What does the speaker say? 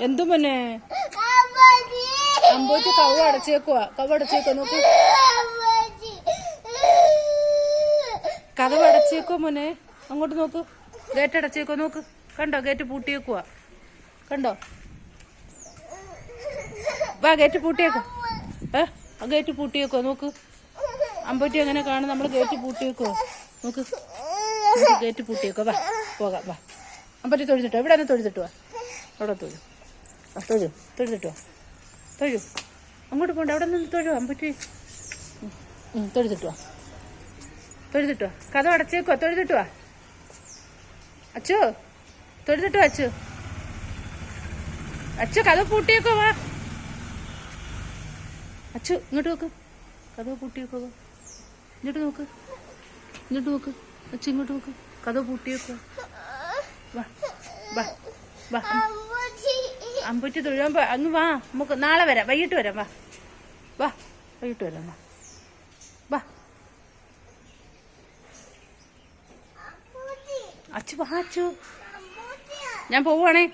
എന്തു മോനെ? അമ്പൂറ്റി കവ് അടച്ചേക്കുവാ. നോക്ക്. കഥവ് അടച്ചേക്കോ മോനെ? അങ്ങോട്ട് നോക്ക്. ഗേറ്റ് അടച്ചേക്കോ നോക്ക്. കണ്ടോ? ഗേറ്റ് പൂട്ടിയേക്കുവാ. കണ്ടോ? വാ, ഗേറ്റ് പൂട്ടിയേക്കോ. ഗേറ്റ് പൂട്ടിയേക്കോ നോക്ക്. അമ്പൂറ്റി എങ്ങനെ കാണും? നമ്മൾ ഗേറ്റ് പൂട്ടിയേക്കോ നോക്ക്. ഗേറ്റ് പൂട്ടിയേക്കോ. വാ, പോകാം. വാ, അമ്പൂറ്റി തൊഴുതിട്ടോ. ഇവിടെ തന്നെ തൊഴുതിട്ടോ. അവിടെ തൊഴുതിട്ടോ. അങ്ങോട്ട് പോണ്ട. അവിടെ നിന്ന് തൊഴു. അമ്പൂറ്റി തൊഴുതിട്ടോ. കഥ അടച്ചേക്കോ. തൊഴുതിട്ടോ. അച്ചു തൊഴുതിട്ടോ. അച്ചു കഥ പൂട്ടിയേക്കോ. വാ അച്ചു, ഇങ്ങോട്ട് നോക്ക്. കഥ പൂട്ടിയേക്കോ. ഇങ്ങോട്ട് നോക്ക്. അച്ചു ഇങ്ങോട്ട് നോക്ക്. കഥ പൂട്ടിയേക്കോ. വാ അമ്പൂറ്റി തൊഴുവാൻ അങ്ങ് വാ. നമുക്ക് നാളെ വരാം. വൈകിട്ട് വരാം. വാ. അച്ചു വാ. ഞാൻ പോവുകയാണേ.